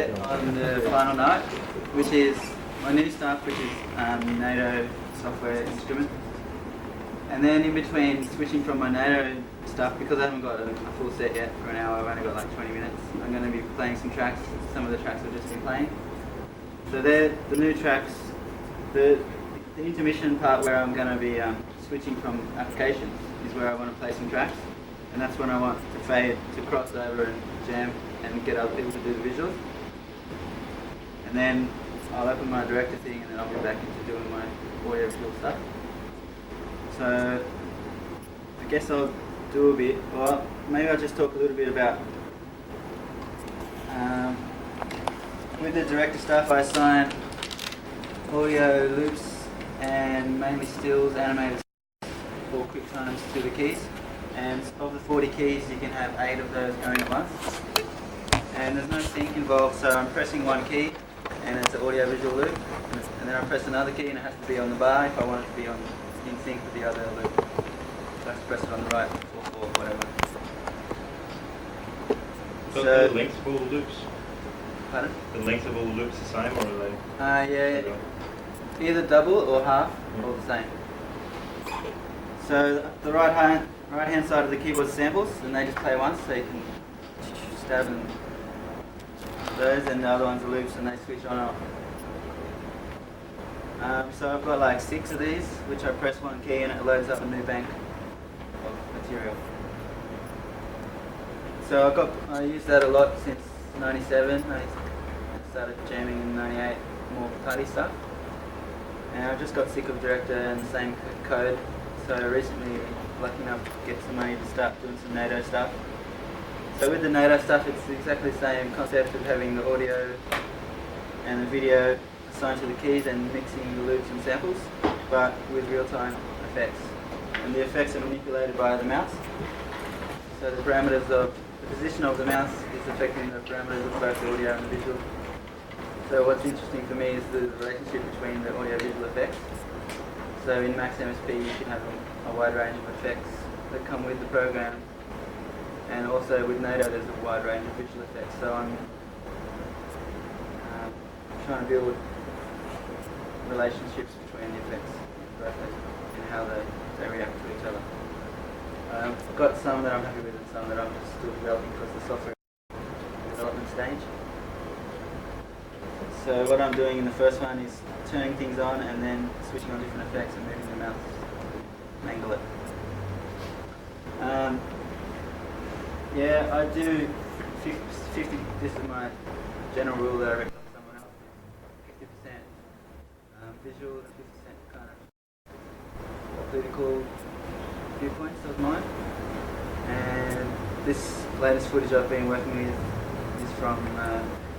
set on the final night, which is my new stuff, which is NATO software instrument. And then in between switching from my NATO stuff, because I haven't got a full set yet for an hour, I've only got like 20 minutes, I'm going to be playing some tracks, some of the tracks I've just been playing. So they're the new tracks. The intermission part where I'm going to be switching from applications is where I want to play some tracks, and that's when I want to fade to cross over and jam and get other people to do the visuals. And then I'll open my director thing and then I'll be back into doing my audio visual stuff. So I guess I'll do a bit, or maybe I'll just talk a little bit about with the director stuff. I assign audio loops and mainly stills, animated or quick times to the keys, and of the 40 keys you can have 8 of those going at once, and there's no sync involved, so I'm pressing one key and it's an audio visual loop, and then I press another key and it has to be on the bar if I want it to be in sync with the other loop. So I have to press it on the right or whatever. So are the lengths of all the loops? Pardon? The length of all the loops the same, or are they? Yeah, either double or half, all the same. So the right hand side of the keyboard is samples, and they just play once, so you can stab and those, and the other ones are loops, and they switch on and off. So I've got like 6 of these, which I press one key and it loads up a new bank of material. So I used that a lot since 97. I started jamming in 98, more party stuff. And I just got sick of Director and the same code. So recently, lucky enough to get some money to start doing some NATO stuff. So with the NATO stuff, it's exactly the same concept of having the audio and the video assigned to the keys and mixing the loops and samples, but with real-time effects. And the effects are manipulated by the mouse. So the parameters of the position of the mouse is affecting the parameters of both the audio and the visual. So what's interesting for me is the relationship between the audio-visual effects. So in Max MSP you can have a wide range of effects that come with the program, and also with NATO there's a wide range of visual effects. So I'm trying to build relationships between the effects and how they react to each other. I've got some that I'm happy with and some that I'm still developing because the software development stage. So what I'm doing in the first one is turning things on and then switching on different effects and moving the mouse and angle it. Yeah, I do 50, this is my general rule that I recommend someone else, 50% visual and 50% kind of political viewpoints of mine. And this latest footage I've been working with is from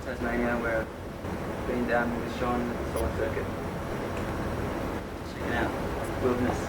Tasmania, where I've been down with Sean at the solar circuit, checking out wilderness.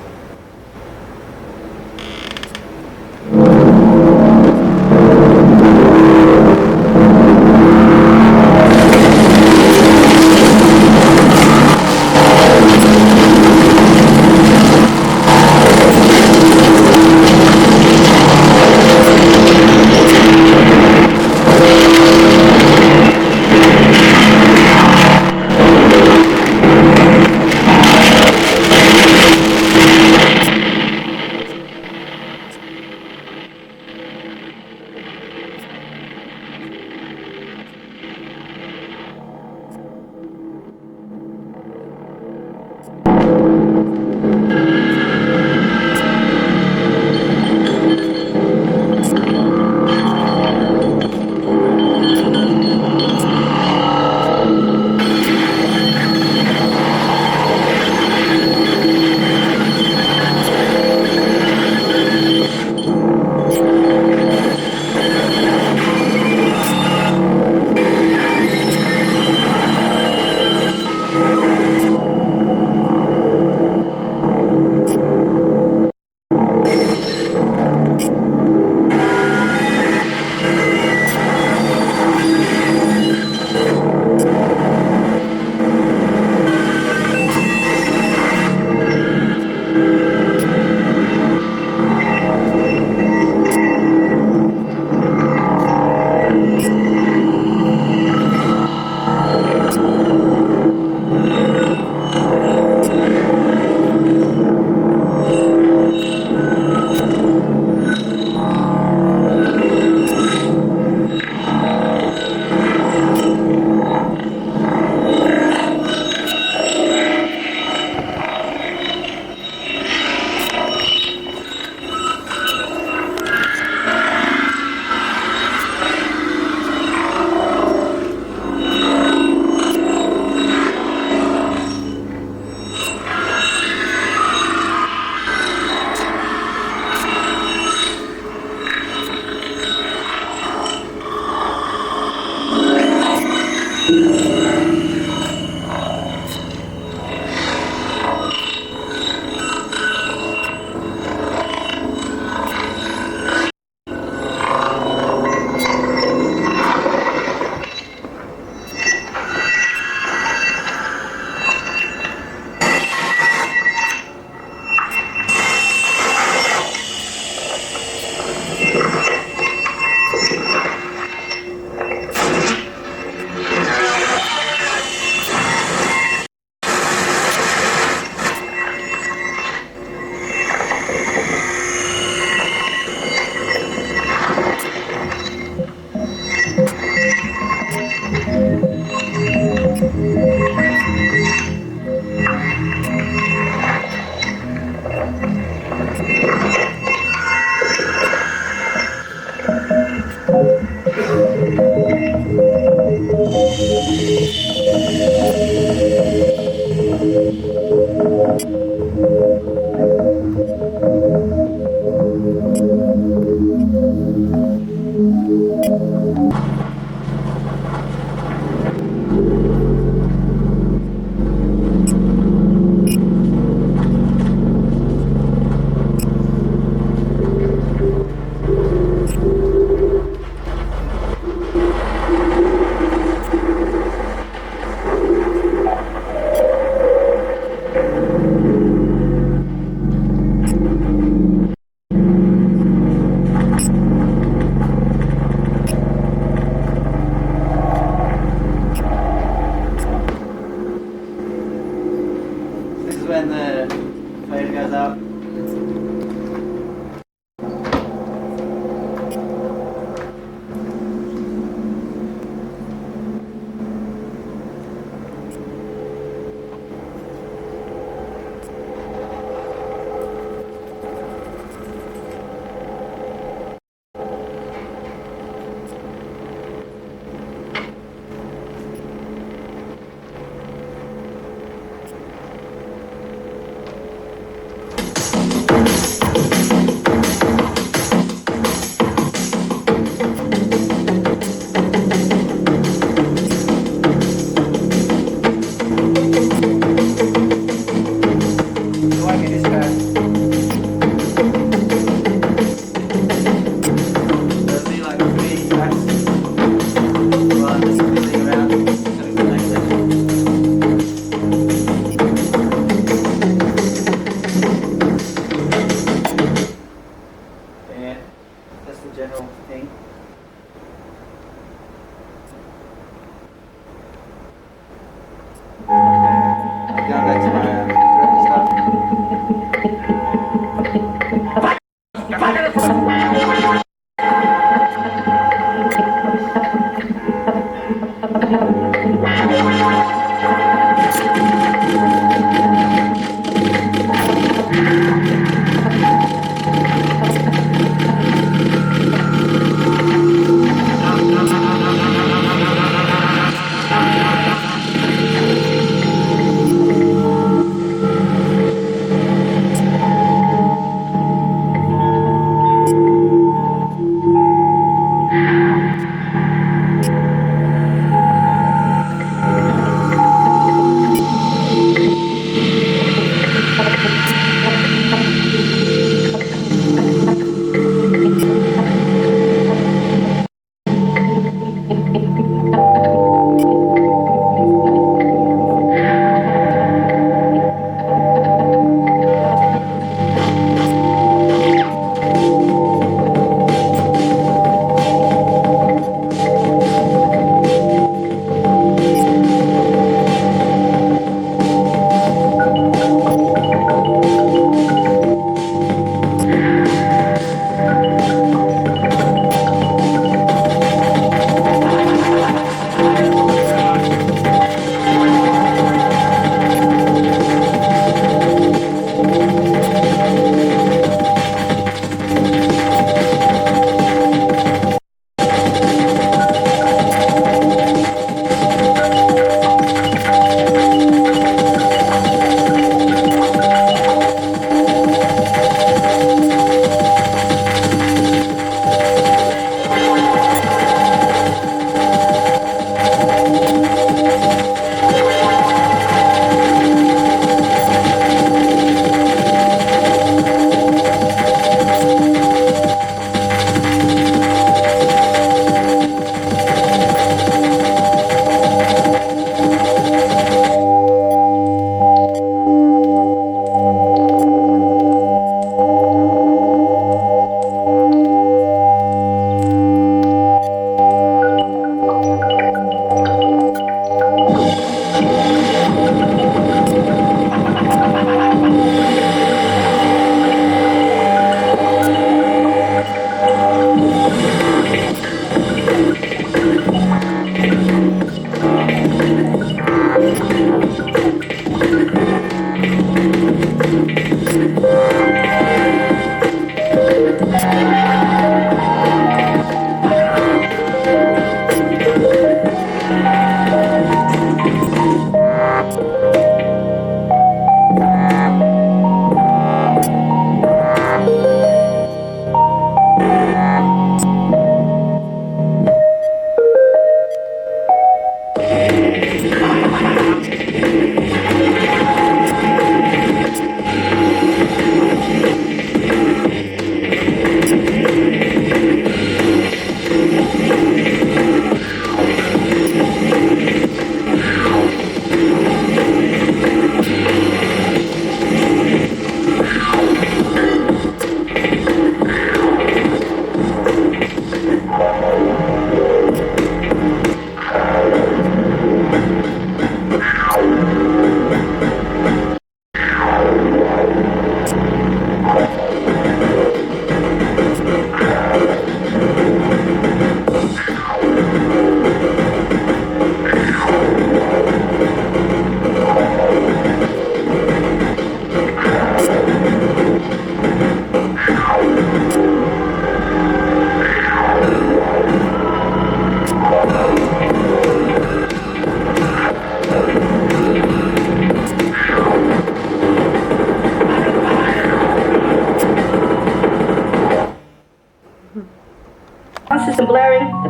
When the fader goes up.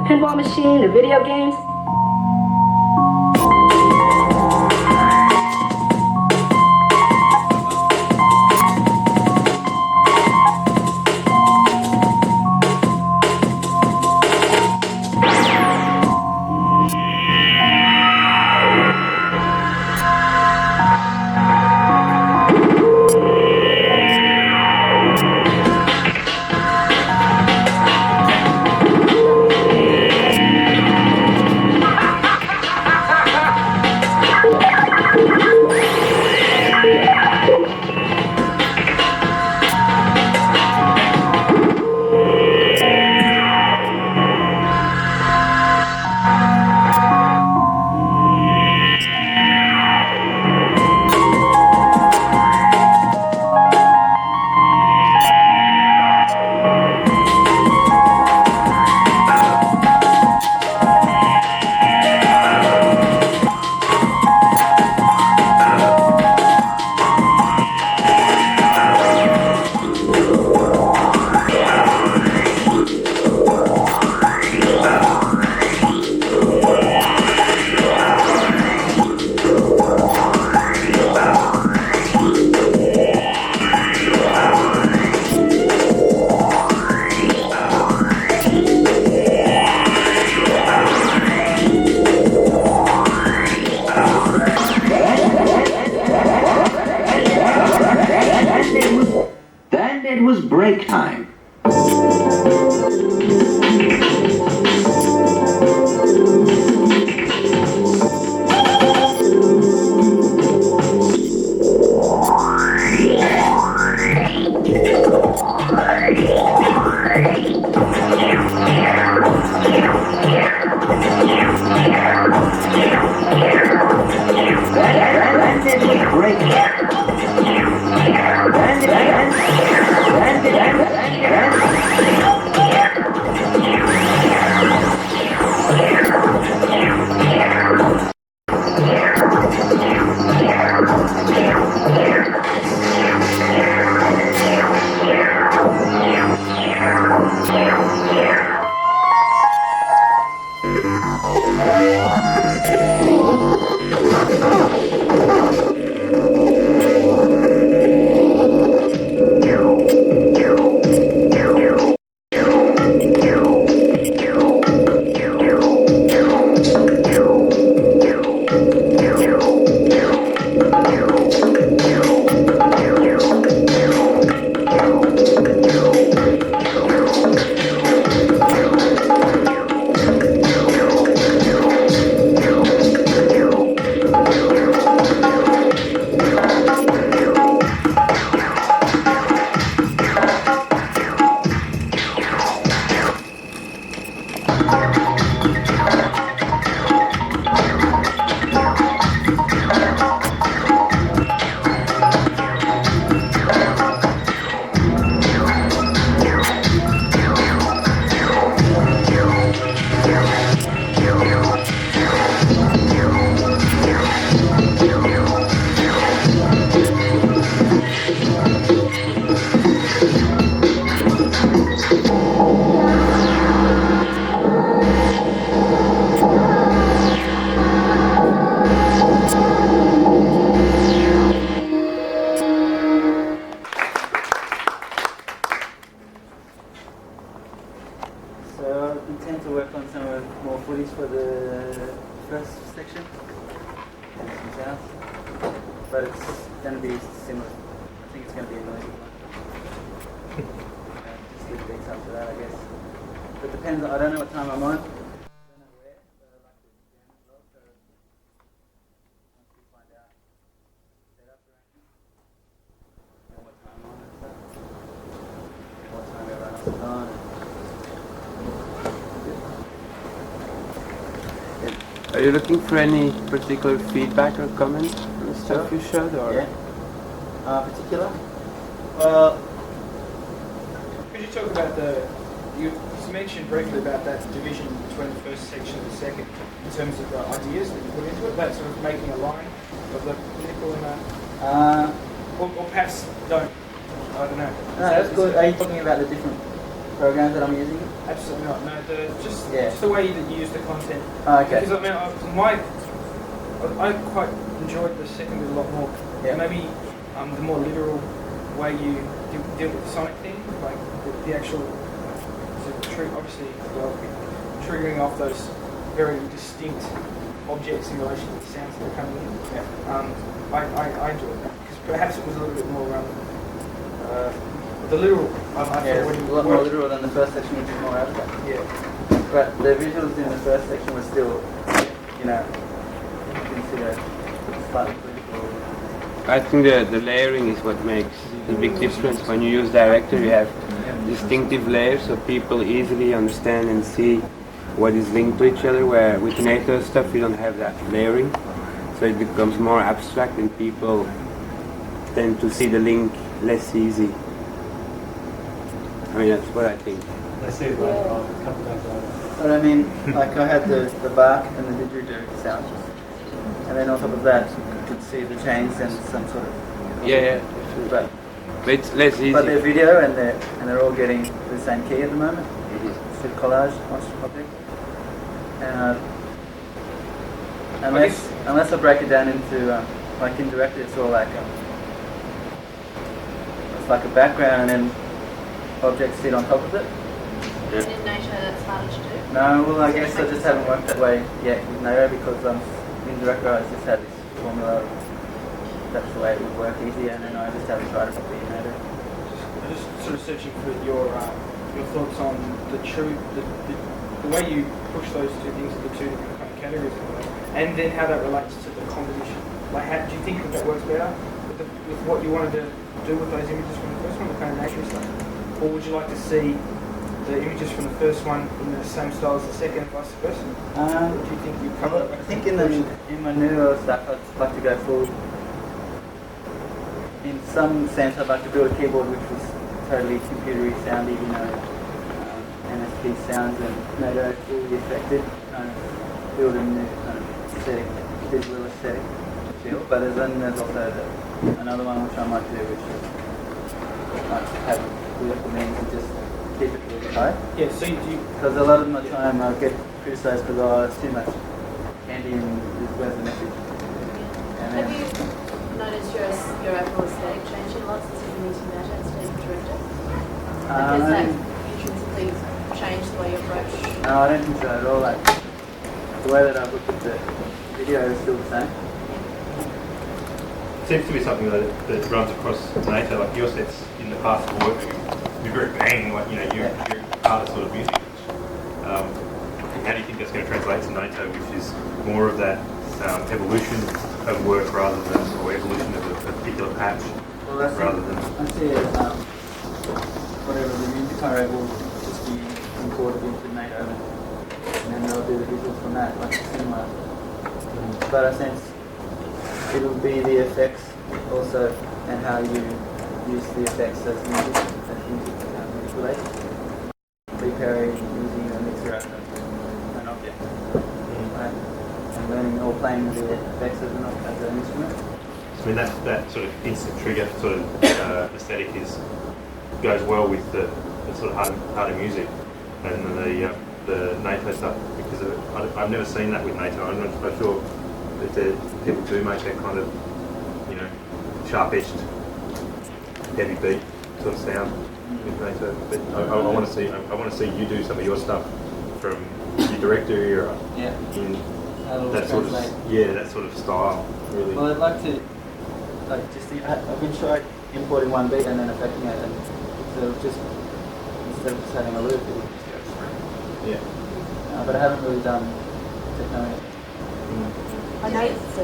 pinball machine, the video games. It was break time. But it's going to be similar. I think it's going to be a noisy one. Just leave things up to that, I guess. But it depends. I don't know what time I'm on. I don't know where, but I'd like to jam as well. So once we find out setup arrangement and what time I'm on and stuff, and what time everyone else is on. Are you looking for any particular feedback or comments on the stuff you showed? Or? Yeah. Particular? Well, could you talk about you mentioned briefly about that division between the first section and the second in terms of the ideas that you put into it, that sort of making a line of the political and or perhaps don't, I don't know. No, that's good. Are you talking about the different programs that I'm using? Absolutely not. No, just Yeah. the way that you use the content. Oh, okay. Because I quite enjoyed the second bit a lot more. Yeah. Maybe the more literal way you deal with the sonic thing, like the actual, obviously, triggering off those very distinct objects in relation to the sounds that are coming in. Yeah. I enjoyed that because perhaps it was a little bit more the literal. I Yeah, thought it's when a you lot more work- literal than the first section, which is more abstract. Yeah. But the visuals in the first section were still, considered slightly political. I think the layering is what makes the big difference. When you use director, you have distinctive layers so people easily understand and see what is linked to each other, where with NATO stuff you don't have that layering, so it becomes more abstract and people tend to see the link less easy. I mean, that's what I think. They see it later on, a couple days later. But I mean, like I had the bark and the didgeridoo sounds, and then on top of that, you could see the chains and some sort of Yeah. But But it's less easy. but they're video and they're all getting the same key at the moment. It's a collage object, and unless I break it down into like indirectly, it's all like it's like a background and then objects sit on top of it. And in NATO that's harder to do. No, well I guess I just haven't worked that way yet with NATO because in director I just had this formula. That's the way it would work easier, and then I just haven't tried it properly in NATO. I'm just sort of searching for your thoughts on the way you push those two things into two different kind of categories, and then how that relates to the composition. Like, how do you think that works better with what you wanted to do with those images from the first one, the kind of nature stuff, or would you like to see the images from the first one in the same style as the second, and vice versa? Or do you think you cover? I think in my newer stuff I'd like to go full. In some sense, I'd like to build a keyboard which was totally computery soundy, NSP sounds and NATO fully affected, kind of build a new kind of aesthetic, digital aesthetic feel. But then there's also another one which I might do, which is like have political means and just keep it really high. Yeah, so you do. Because a lot of my time I get criticised because it's too much candy and where's the message. And Have then, you noticed your overall aesthetic changing a lot since you've been using that instead of director? Like, has that intrinsically changed the way you approach? No, I don't think so at all. Like the way that I look at the video is still the same. Seems to be something that runs across NATO. Like your sets in the past have worked, you're very bang, like you're harder sort of music. How do you think that's going to translate to NATO, which is more of that evolution of work rather than, or evolution of a particular patch Well, that's rather than? I see it whatever the music I will just be imported into NATO and then they'll do the visuals from that, like similar. But I sense it'll be the effects also and how you use the effects as music manipulate. Lee Perry using a mixer as an object. Right? And learning or playing the effects as an instrument. I mean that sort of instant trigger sort of aesthetic goes well with the sort of harder music and the NATO stuff because of it. I've never seen that with NATO. I'm not quite sure if people do make that kind of sharp-edged, heavy beat sort of sound with NATO. But I want to see you do some of your stuff from your director era in that sort of style. Really. Well, I'd like to I've been tried importing one beat and then affecting it, and instead of just having a loop, it would just go straight. Yeah. But I haven't really done techno yet. I know it's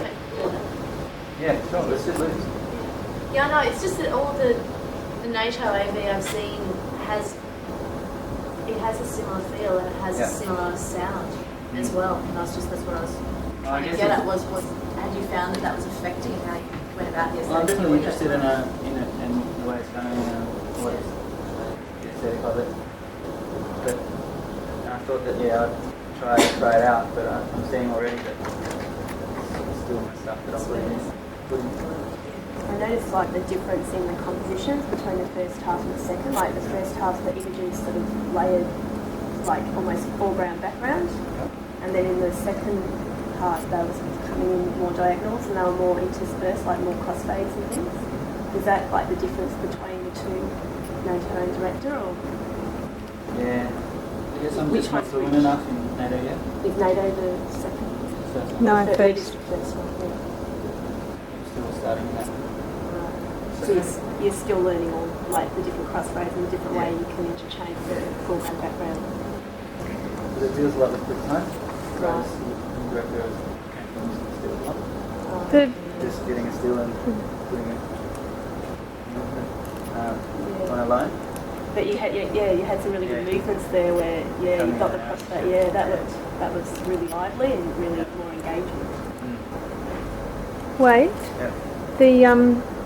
Yeah, sure. Let's just loops. Yeah, I know. It's just that all the NATO AV I've seen has a similar feel and it has a similar sound as well. And that's what I was trying to get at was had you found that was affecting how you went about the aesthetic? Well, I'm definitely interested in the way it's going and what is the aesthetic of it. But I thought that I'd try it out, but I'm seeing already that it's still my stuff that I'm putting in. I noticed like the difference in the compositions between the first half and the second. Like the first half, the images sort of layered like almost foreground, background, and then in the second part, they were sort of coming in more diagonals and they were more interspersed, like more crossfades and things. Is that like the difference between the two, NATO and director, or? Yeah. I guess I'm Which just not one's fluent which? enough in NATO yet. Is NATO the second? First one. No, The first. first one, yeah. I'm still starting that. So you're still learning all like the different crossfades and the different way you can interchange the foreground, background. But it deals a lot with quick time. Right. The director came from still a lot. The, Just getting a still and putting it on a line. But you had you had some really good Yeah. movements there where you Coming got the in and out. crossfade. Yeah, that was really lively and really more engaging. wait, Yeah.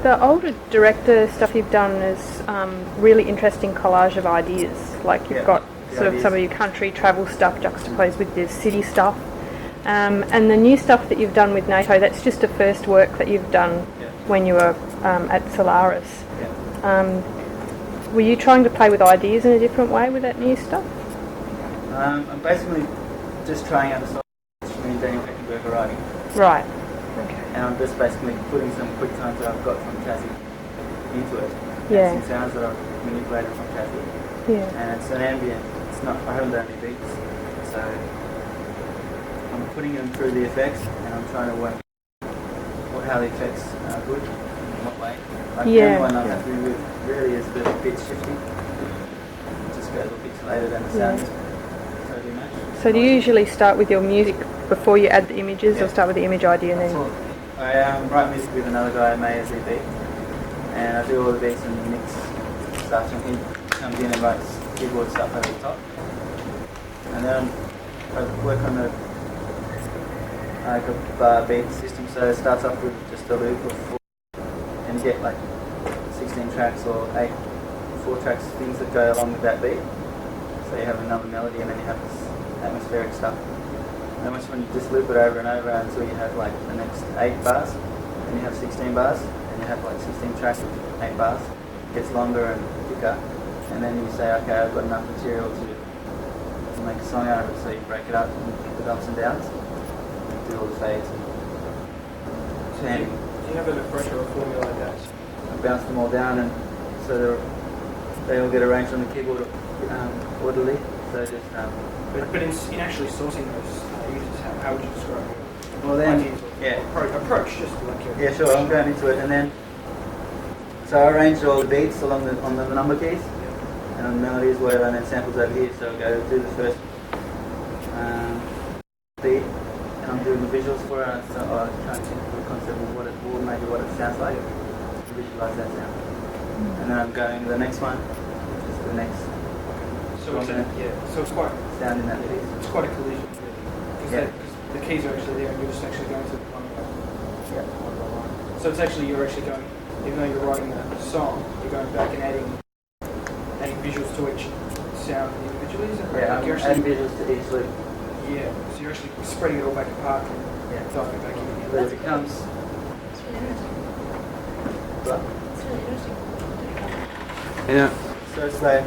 the older director stuff you've done is really interesting collage of ideas. Like you've Yeah, got the sort of some of ideas. your country travel stuff juxtaposed with the city stuff. And the new stuff that you've done with NATO, that's just the first work that you've done Yeah. when you were at Solaris. Yeah. Were you trying to play with ideas in a different way with that new stuff? I'm basically just trying out the song and Daniel Heckenberger writing. Right. And I'm just basically putting some quick times that I've got from Tassie into it. Yeah. Some sounds that I've manipulated from Tassie. Yeah. And it's an ambient. It's not. I haven't done any beats, so I'm putting them through the effects, and I'm trying to work how the effects are good, in what way. Like Yeah. the only one I'm happy with really is the pitch shifting. It just goes all pixelated and the sound is totally matched. So do you usually start with your music before you add the images, or Yeah. start with the image idea and That's then? all. I write music with another guy, May as beat, and I do all the beats and mix stuff, and he comes in and writes keyboard stuff over the top. And then I work on the beat system, so it starts off with just a loop of 4, and you get like 16 tracks or 8 4-tracks, things that go along with that beat. So you have another melody, and then you have this atmospheric stuff. And when you just loop it over and over until you have like the next 8 bars, then you have 16 bars, and you have like 16 tracks with 8 bars. It gets longer and thicker, and then you say, okay, I've got enough material to make a song out of it. So you break it up and the ups and downs, and do all the fades. So do you have an approach or a formula like that? I bounce them all down, and so they all get arranged on the keyboard orderly. So just But in actually sourcing those images, how would you describe it? well then, Ideas or yeah. approach, just like your... Yeah, sure. I'm going into it, and then so I arranged all the beats along on the number keys and melodies, whatever, and then samples over here. So I go do the first beat, and I'm doing the visuals for it. So I try and think of the concept of what it sounds like, to visualize that sound, and then I'm going to the next one, which is the next So it's quite sound in that piece. it's quite a collision, really. Yeah. Because the keys are actually there, and you're just actually going to the one Yeah. line. So it's actually you're actually going, even though you're writing the song, you're going back and adding visuals to each sound individually. Is that right? Yeah, Like I'm you're adding actually, visuals to each loop. yeah. So you're actually spreading it all back apart and Yeah. diving back in. But it becomes It's really interesting. what? It's really interesting. Yeah. So it's like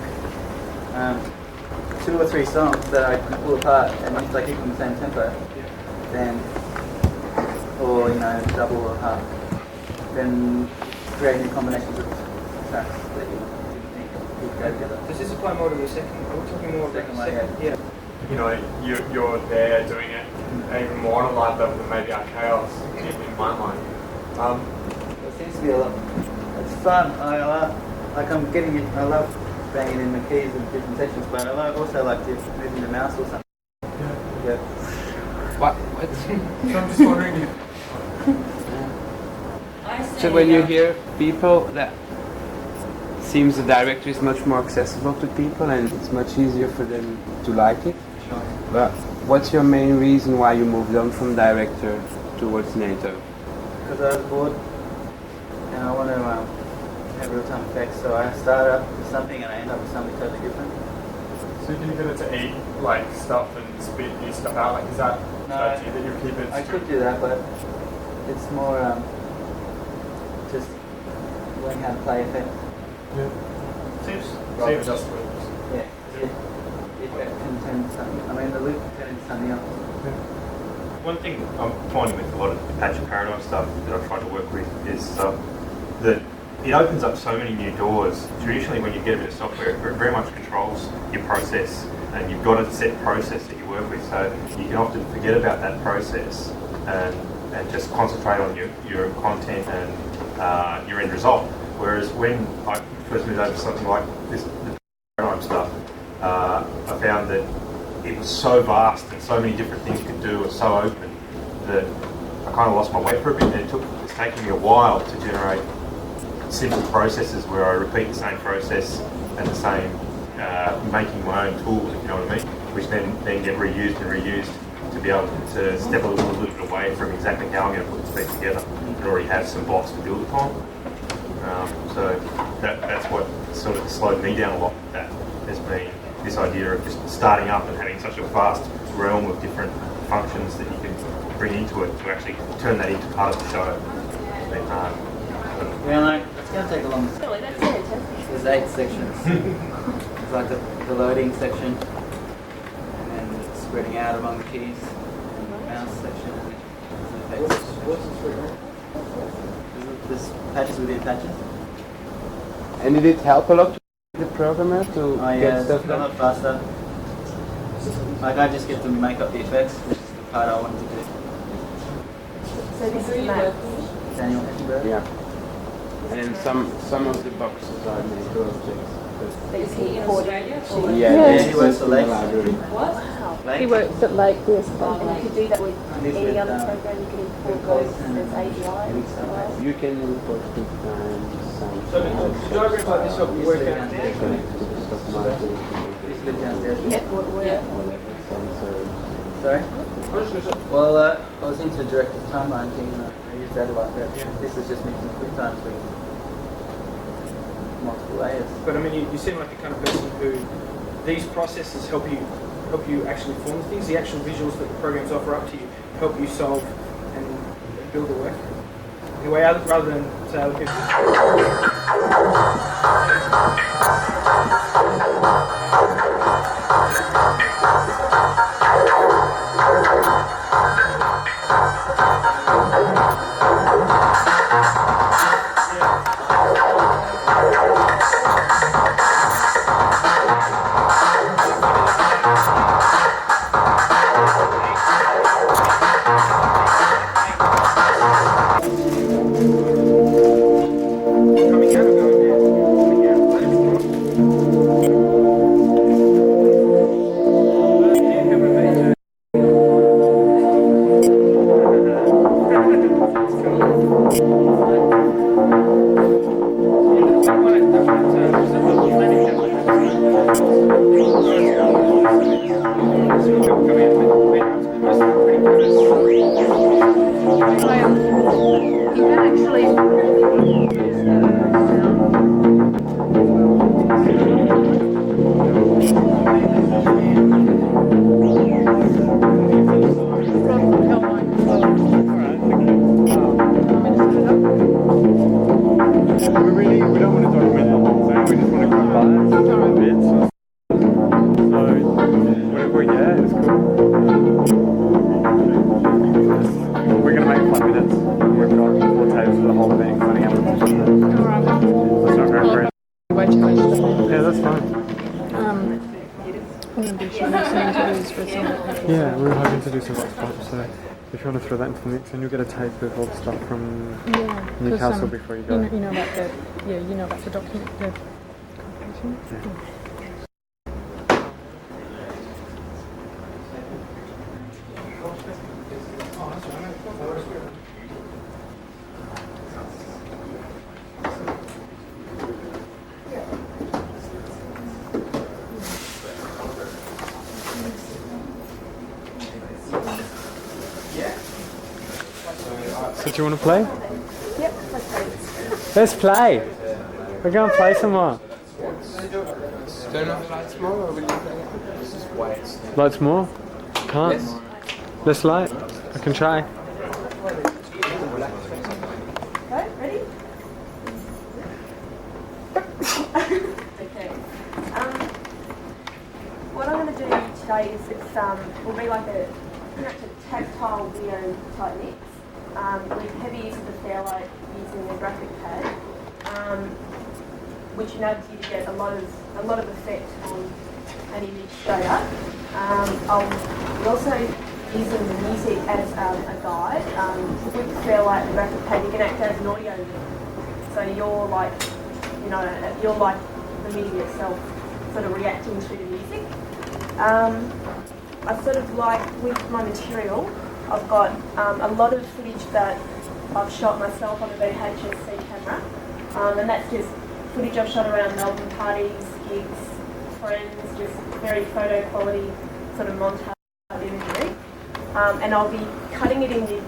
2 or 3 songs that I can pull apart, and once I keep them the same tempo, then, or double or half, then create new combinations of tracks that you didn't think would go together. Does this apply more to the second? Are we talking more Second about one, the second? Yeah. You know, you're there doing it even more on a live level than maybe our chaos in my mind. It seems to be a lot. It's fun. I love banging in the keys in different sections, but I also like just moving the mouse or something. Yeah. What? So I'm just wondering if So when you hear people, that seems the director is much more accessible to people and it's much easier for them to like it. But what's your main reason why you moved on from director towards NATO? Because I was bored, and I want to have real-time effects, so I start up with something and I end up with something totally different. so you get it to eat like stuff and spit new stuff out. Like is that strategy that you keep it? I could do that, but it's more just learning how to play effects. Seems just Yeah. The effect can turn into something. I mean, the loop can turn into something else. One thing I'm finding with a lot of the patch paradigm stuff that I've tried to work with is that it opens up so many new doors. Traditionally, when you get a bit of software, it very much controls your process, and you've got a set process that you work with. So you can often forget about that process and just concentrate on your content and your end result. Whereas when I first moved over to something like this, the paradigm stuff, I found that it was so vast and so many different things you could do and so open that I kind of lost my way for a bit. And it's taken me a while to generate simple processes where I repeat the same process and the same, making my own tools, if you know what I mean, which then get reused and reused to be able to step a little bit away from exactly how I'm going to put this thing together and already have some blocks to build upon. So that's what sort of slowed me down a lot. That has been this idea of just starting up and having such a vast realm of different functions that you can bring into it to actually turn that into part of the show. It's been hard. Yeah, like, it's going to take a long time. Really, that's it. There's 8 sections. It's like the loading section, and then it's spreading out among the keys, and the mouse section, and the effects. What's the spread? There's patches within patches. And did it help a lot to the programmer to Oh yeah, get it's stuff gone a done? lot faster. Like I just get to make up the effects, which is the part I wanted to do. So this is Matt. Daniel Hessenberg. Yeah. And some of the boxes are made to objects. Is he in Australia? Yeah, he works for Lake. Wow. Lake. He works at Lake, yes. And you could do that with This any with, other program. You can import those as APIs as well. You can import QuickTime, some So did I verify this what we work out there? connect to the stock market, This lives downstairs. Yeah, where? sensor. Sorry? Well, I was into director's timeline thing and I used that a lot, but this is just mixing quick times with multiple layers. But I mean, you seem like the kind of person who these processes help you actually form things. The actual visuals that the programs offer up to you help you solve and build the work. In a way, rather than say other people. Yeah, we're hoping to do some rock stuff, so if you want to throw that into the mix, and you'll get a tape of all the stuff from Newcastle before you go. You know about the document, the compilation. Yeah. So do you want to play? Yep, let's play. Let's play! We're going to play some more. Turn off lights more or will you play? Lights more? Can't? Yes. Less light? I can try. Right, ready? it's will be like a tactile video type mix with heavy use of the fairlight using a graphic pad, which enables you to get a lot of effect on an image straight up. I'll also using the music as a guide. With the fairlight and the graphic pad, you can act as an audio mix. So you're like, you're like the MIDI itself, sort of reacting to the music. I sort of like, with my material, I've got a lot of footage that I've shot myself on a VHS-C camera, and that's just footage I've shot around Melbourne parties, gigs, friends, just very photo quality sort of montage imagery. And I'll be cutting it in with,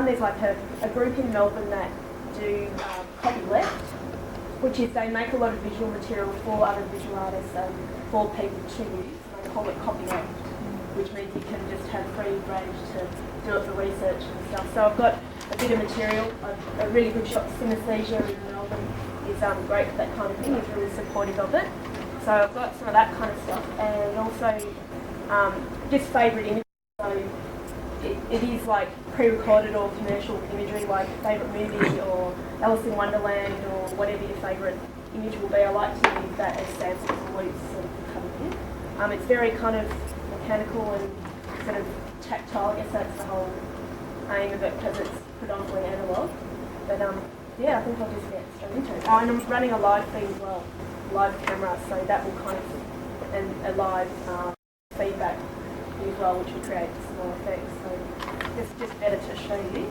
there's like a group in Melbourne that do copyleft, which is they make a lot of visual material for other visual artists and for people to use, and they call it copyleft, which means you can just have free range to do it for research and stuff. So I've got a bit of material, a really good shot. Synesthesia in Melbourne is great for that kind of thing, it's really supportive of it. So I've got some of that kind of stuff, and also just favourite images. So it is like pre-recorded or commercial imagery, like favourite movie or Alice in Wonderland or whatever your favourite image will be. I like to use that as samples and loops sort of coming in. It's very kind of mechanical and sort of tactile. I guess that's the whole aim of it because it's predominantly analogue. But yeah, I think I'll just get straight into it. Oh, and I'm running a live feed as well, live camera, so that will kind of, and a live feedback as well, which will create some more effects. So it's just better to show you.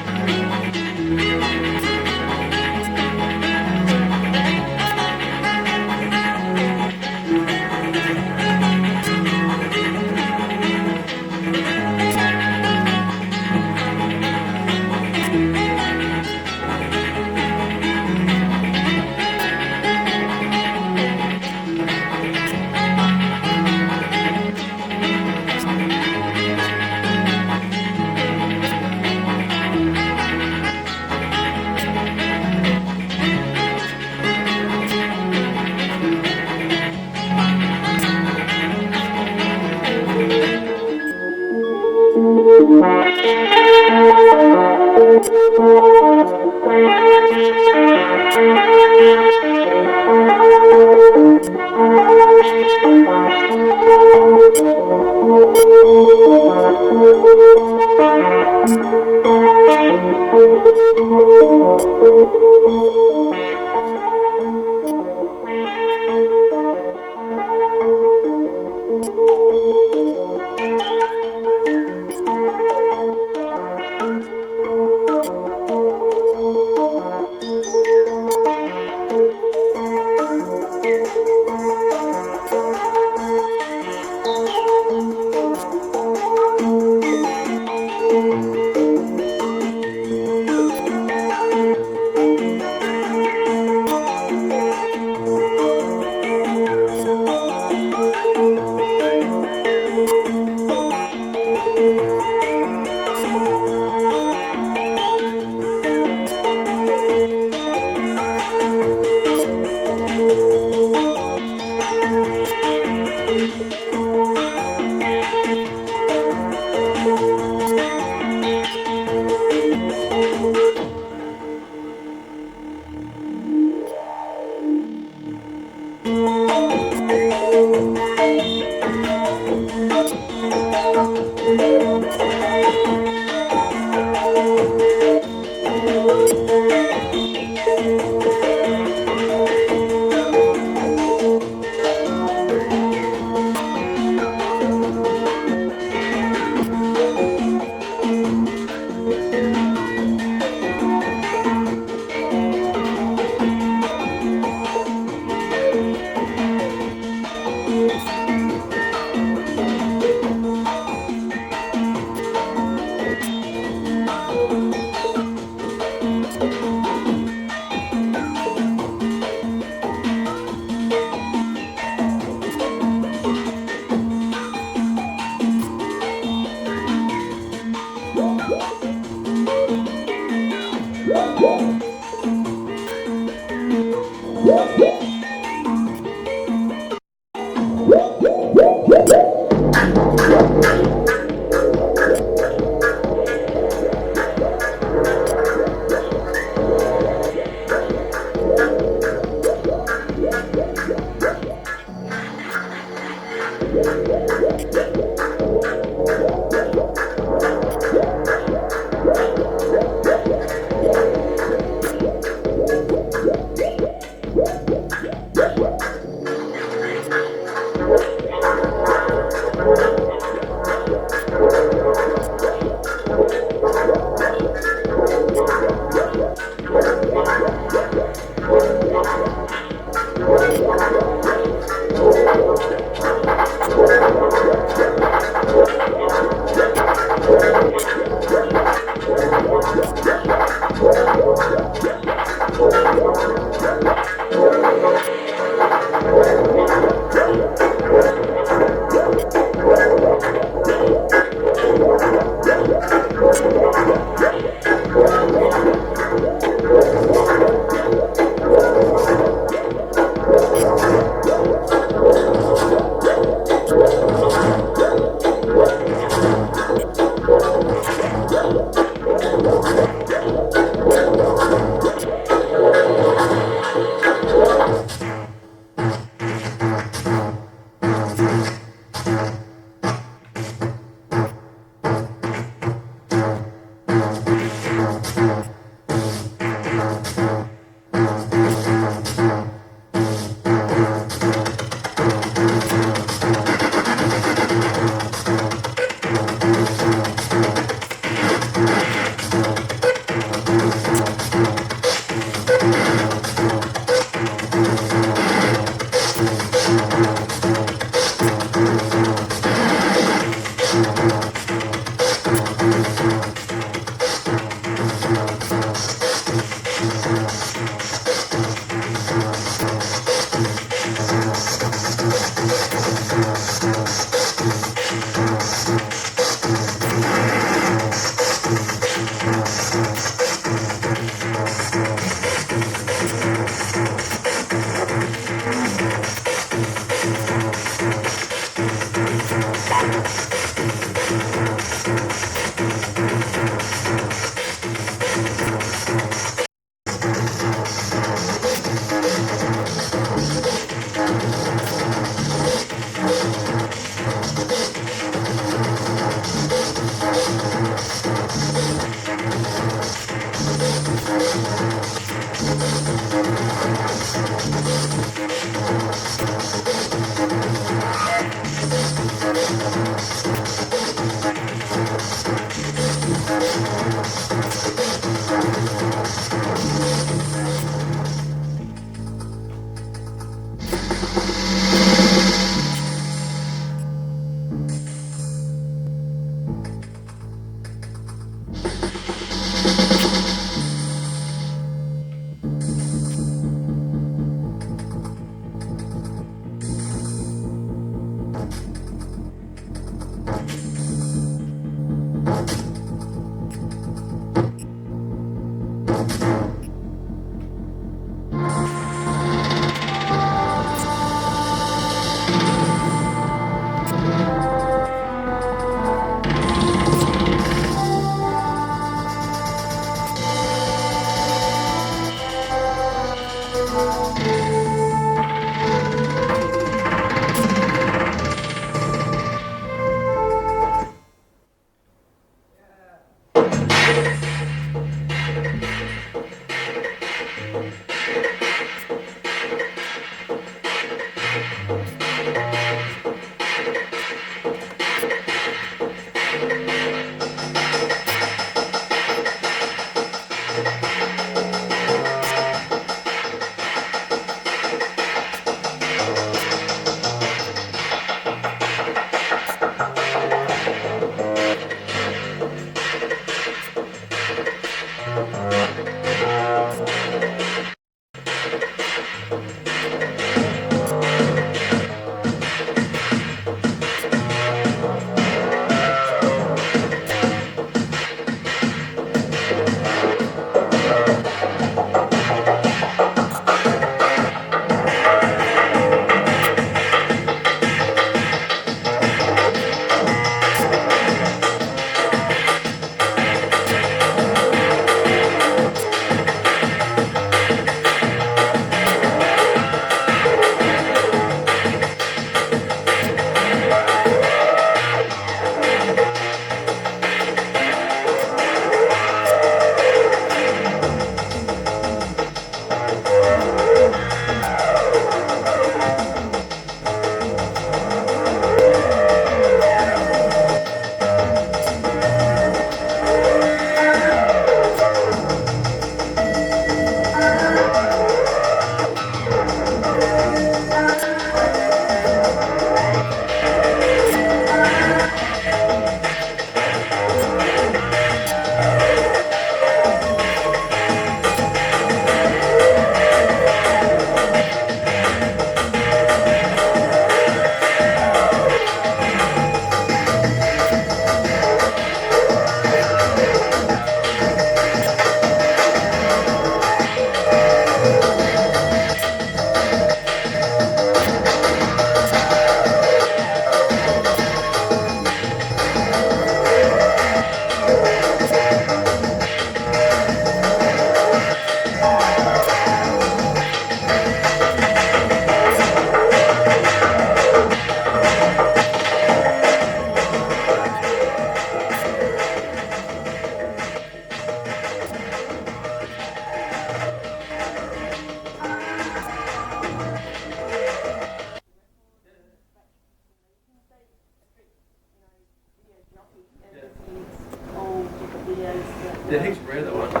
They're heaps rare though, aren't they?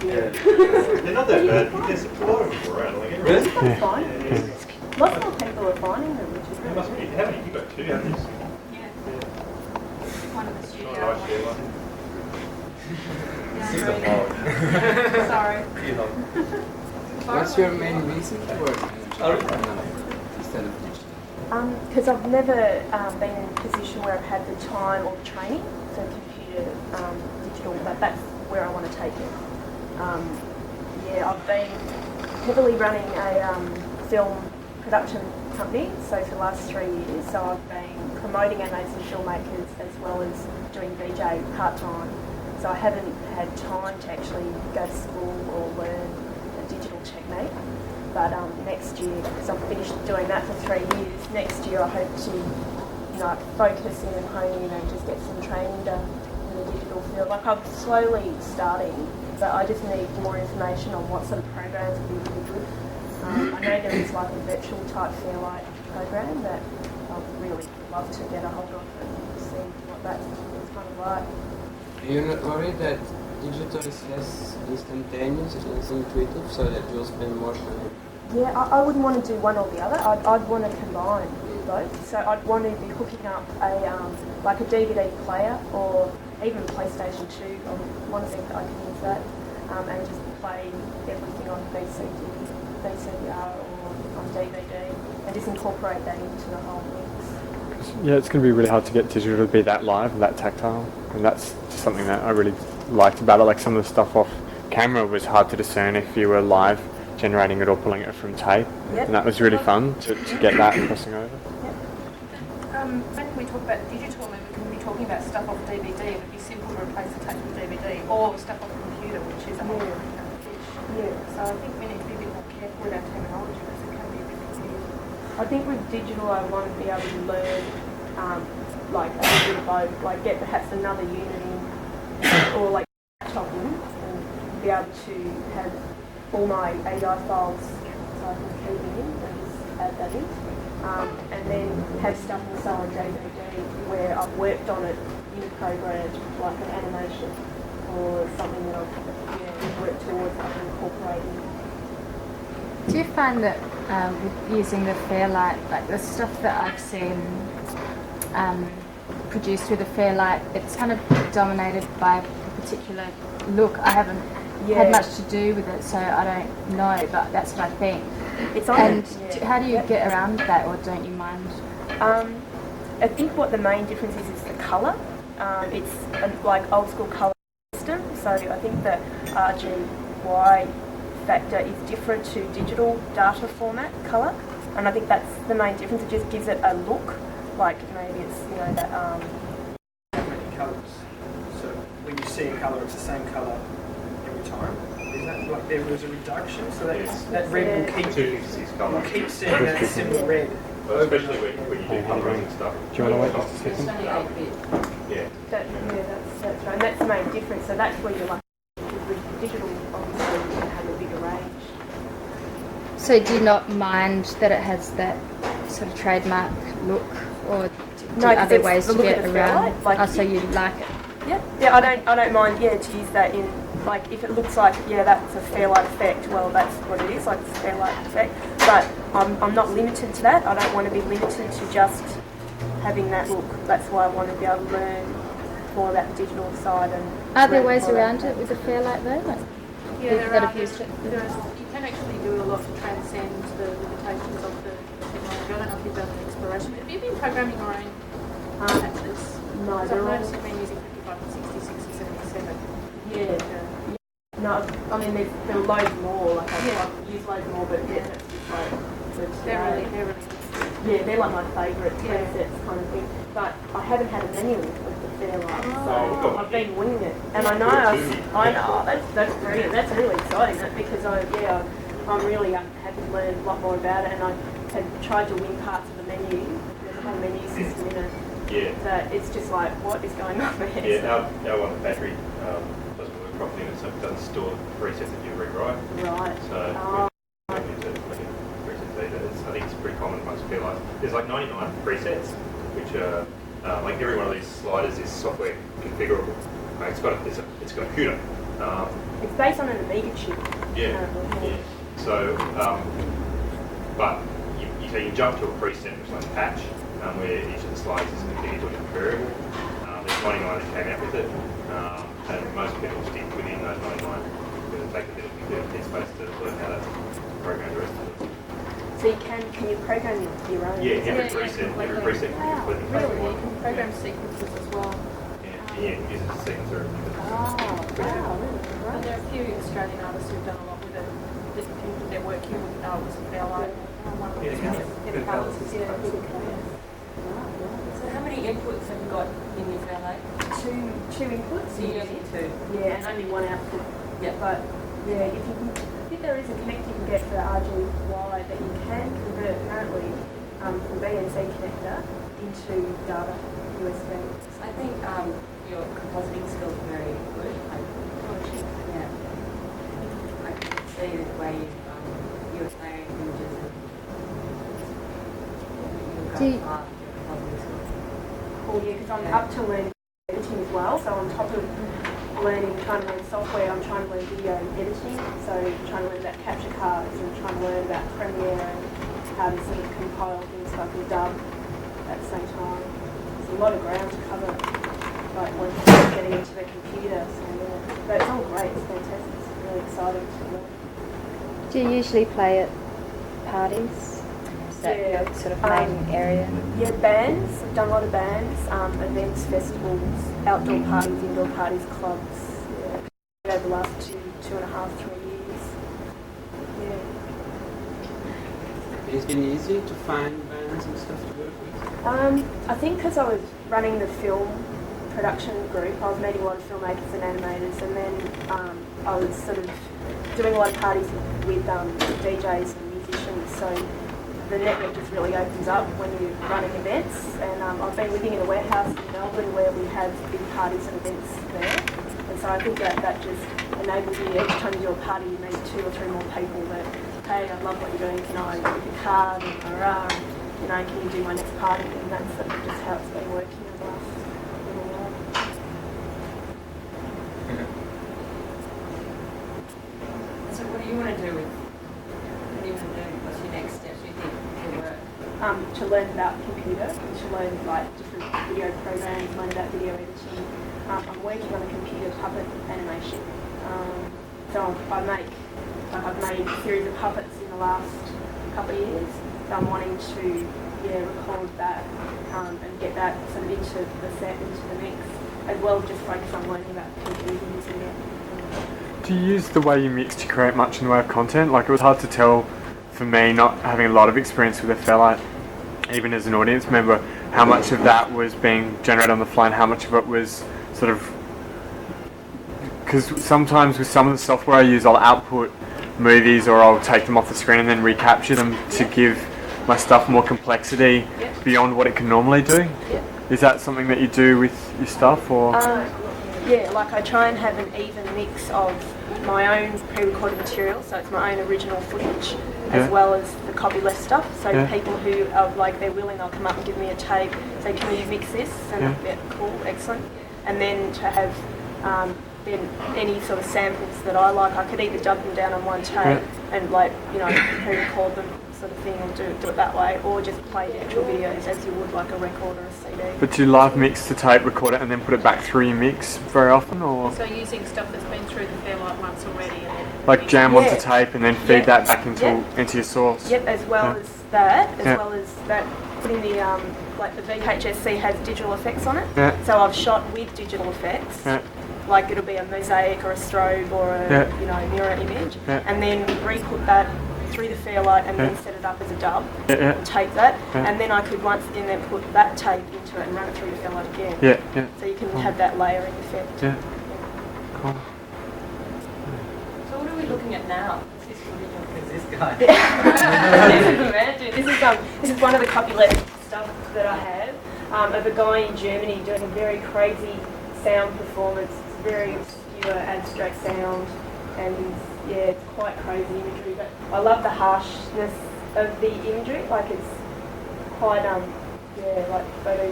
Yeah. They're not that bad. There's a lot of them around. Like everyone. That's fine. Lots more people are finding them, which is There really must be. How many? You got two, haven't you? Yeah. One in the studio. Oh, nice, yeah, one. Yeah, sorry. What's your main reason to work instead of digital? Because I've never been in a position where I've had the time or the training for computer digital, but that's where I want to take it. I've been heavily running a film production company, so for the last 3 years, so I've been promoting amazing filmmakers as well as doing VJ part-time. So I haven't had time to actually go to school or learn a digital technique. But next year, because I've finished doing that for 3 years, next year I hope to, focus in and hone in and just get some training done in the digital field. Like I'm slowly starting, but I just need more information on what sort of programs would be really good. I know there is like a virtual type Fairlight program that I'd really love to get a hold of and see what that's kind of like. Are you not worried that digital is less instantaneous, it's less intuitive, so that you'll spend more time? Yeah, I wouldn't want to do one or the other. I'd want to combine both. So I'd want to be hooking up a DVD player or even PlayStation 2. I want to think that I can use that and just play everything on VCR or on DVD and just incorporate that into the whole mix. Yeah, it's going to be really hard to get digital to be that live, that tactile, and that's something that I really liked about it. Like some of the stuff off camera was hard to discern if you were live generating it or pulling it from tape. Yep. And that was really fun to get that crossing over. When we talk about digital, I mean, we can be talking about stuff off DVD. It would be simple to replace the tape with DVD, or stuff off a computer, which is a whole different kind of fish. Yeah. So I think we need to be a bit more careful with our terminology because it can be a bit confusing. I think with digital, I want to be able to learn, like a bit of both, like get perhaps another unit in, or like laptop in, and be able to have all my ADI files so I can key them in and just add that in. And then have stuff also on DVD where I've worked on it in a program, like an animation or something that I've worked towards incorporating. Do you find that with using the Fairlight, like the stuff that I've seen produced with the Fairlight, it's kind of dominated by a particular look? I haven't had much to do with it, so I don't know, but that's what I think. It's on and how do you get around that, or don't you mind? I think what the main difference is the colour. It's like old school colour system, so I think the RGY factor is different to digital data format colour, and I think that's the main difference. It just gives it a look, like maybe it's that. Many colours. So when you see a colour, it's the same colour every time. Is that like there was a reduction, so that red will keep seeing that simple red. Well, especially when you do colouring and stuff. Do you want to wait just a second? Yeah. That's right. And that's the main difference. So that's where you're like, with digital, obviously, you can have a bigger range. So do you not mind that it has that sort of trademark look, or are there ways to get around? So you like it? Yeah. I don't mind. Yeah, to use that in. Like, if it looks like, that's a Fairlight effect, well, that's what it is, like, it's a Fairlight effect. But I'm not limited to that. I don't want to be limited to just having that look. That's why I want to be able to learn more about the digital side. And are there ways around it with the Fairlight, though? Like, there are. You can actually do a lot to transcend the limitations of the technology. I don't know if you've done an exploration. Have you been programming your own patches? No, I've noticed you've been using 55 and 60, 60, 77. Yeah. No, I mean, there are loads more, like I've used loads more, but that's just like, they're really yeah, they're like my favourite presets kind of thing. But I haven't had a manual with the Fairlight, so I've been winging it. And I know, that's brilliant, that's really exciting, because I'm really happy to learn a lot more about it, and I had tried to wing parts of the menu, there's a whole menu system in it. Yeah. So it's just like, what is going on there? Yeah, our one, the battery doesn't work properly, and so it doesn't store presets that you rewrite. Right. So we need to make a preset data. I think it's pretty common amongst Fairlights. There's like 99 presets, which are like every one of these sliders is software configurable. It's got a CUDA. It's based on an Amiga chip. Yeah. So, but you jump to a preset, which is like a patch, where each of the slides is configured to a different variable. There's 99 that came out with it, and most people stick within those 99 because it takes a bit of headspace to learn how to program the rest of it. So can you program your own? Yeah, every preset can be completely really? You can program sequences as well. Yeah, it uses a sequencer. And there are a few Australian artists who've done a lot with it. Different people their work you wouldn't know it was a Fairlight. One of the colours. So how many inputs have you got in your Fairlight? Two inputs. So you're using two? Yeah, and only one output. Yeah. But yeah, I think there is a connector you can get for the RGY that you can convert apparently from BNC connector into data USB. I think your compositing skills are very good. Yeah. I can see the way you were layering images and you've got compositing skills. Well, yeah, because I'm up to learning editing as well, so on top of trying to learn software, I'm trying to learn video editing, so I'm trying to learn about capture cards and trying to learn about Premiere and how to sort of compile things like a dub at the same time. There's a lot of ground to cover, like once getting into the computer, so yeah. But it's all great, it's fantastic, it's really exciting to learn. Do you usually play at parties? Is that your sort of main area? Yeah, bands. I've done a lot of bands, events, festivals, outdoor parties, indoor parties, clubs. Yeah. Over last 2.5, 3 years. Yeah. It's been easy to find bands and stuff to work with? I think because I was running the film production group, I was meeting a lot of filmmakers and animators, and then I was sort of doing a lot of parties with DJs and musicians, so the network just really opens up when you're running events. And I've been living in a warehouse in Melbourne where we have big parties and events there, and so I think that just enables you, each time you do a party you meet 2 or 3 more people that, hey, I love what you're doing, can I give you a card, and you know, can you do my next party? And that's sort of just how it's been working in the last little while. So what do you want to do with, what's your next steps, you think, to work? To learn about computer, and to learn like different video programs, learn about video editing. I'm working on a computer puppet animation. So I've made a series of puppets in the last couple of years. So I'm wanting to record that and get that sort of into the set, into the mix, as well as just focus on learning about computers and using it. Do you use the way you mix to create much in the way of content? Like, it was hard to tell for me, not having a lot of experience with a Fairlight, even as an audience member, how much of that was being generated on the fly and how much of it was sort of... Because sometimes with some of the software I use, I'll output movies or I'll take them off the screen and then recapture them to give my stuff more complexity beyond what it can normally do. Is that something that you do with your stuff, or...? Yeah, like I try and have an even mix of my own pre-recorded material, so it's my own original footage, as well as the copyleft stuff. So people who are like, they're willing, they'll come up and give me a tape, say, can you mix this? And cool, excellent. And then to have then any sort of samples that I like, I could either jump them down on one tape and like, you know, pre-record them sort of thing, or do it that way, or just play the actual videos as you would like a record or a CD. But do you live mix to tape, record it, and then put it back through your mix very often, or...? So using stuff that's been through the Fairlight once already, and then... Like jam onto tape and then feed that back into your source? Yep, as well as that, putting the, like the VHSC has digital effects on it, so I've shot with digital effects. Like it'll be a mosaic or a strobe or a you know, mirror image, and then re-put that through the Fairlight and then set it up as a dub, and tape that, and then I could once again then put that tape into it and run it through the Fairlight again. So you can have that layering effect. Cool. So what are we looking at now? This guy. This is one of the copyleft stuff that I have of a guy in Germany doing a very crazy sound performance. It's very obscure, abstract sound, and it's quite crazy imagery. But I love the harshness of the imagery. Like it's quite like photo.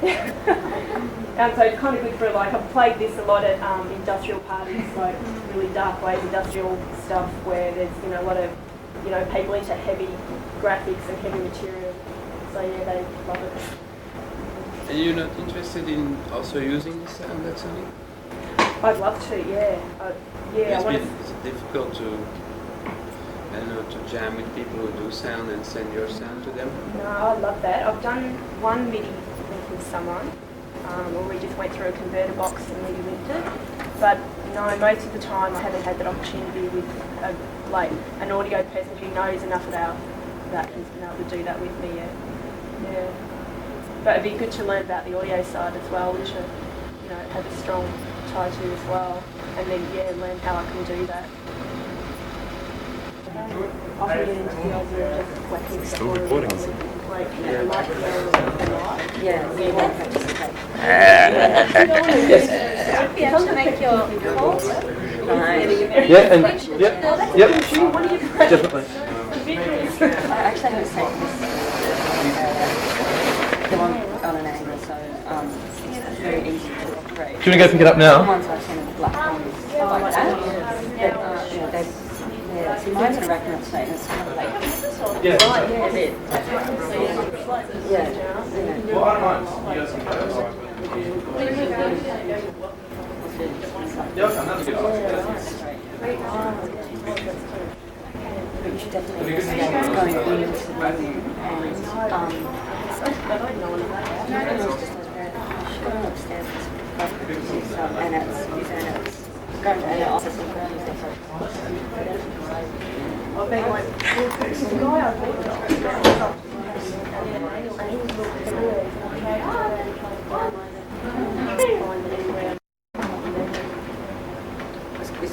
So it's kind of good for, like, I've played this a lot at industrial parties, like really dark wave industrial stuff where there's, you know, a lot of, you know, people into heavy graphics and heavy material. So yeah, they love it. And you're not interested in also using the sound that's on it? I'd love to, It's difficult to, I don't know, to jam with people who do sound and send your sound to them? No, I love that. I've done one MIDI link with someone, where we just went through a converter box and MIDI linked it. But no, most of the time I haven't had that opportunity with an audio person who knows enough about that who's been able to do that with me yet. Yeah. But it'd be good to learn about the audio side as well, which I, you know, have a strong tie to as well, and then learn how I can do that. Often get into the idea of just collecting still recording, is it? You have to make your calls. Definitely. I actually have a set. The one on an angle, so it's very easy to operate. Do you want to go pick it up now? The ones I've seen in the black ones like that. See, mine's in a rack and state, and it's kind of like a bit. Well, I don't mind. You guys can go. That's good. But you should definitely investigate what's going on into the room, and going upstairs and it's It's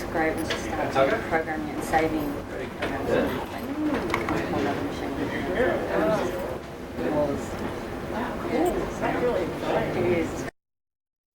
great when you start programming and saving programs. Like, a whole other machine.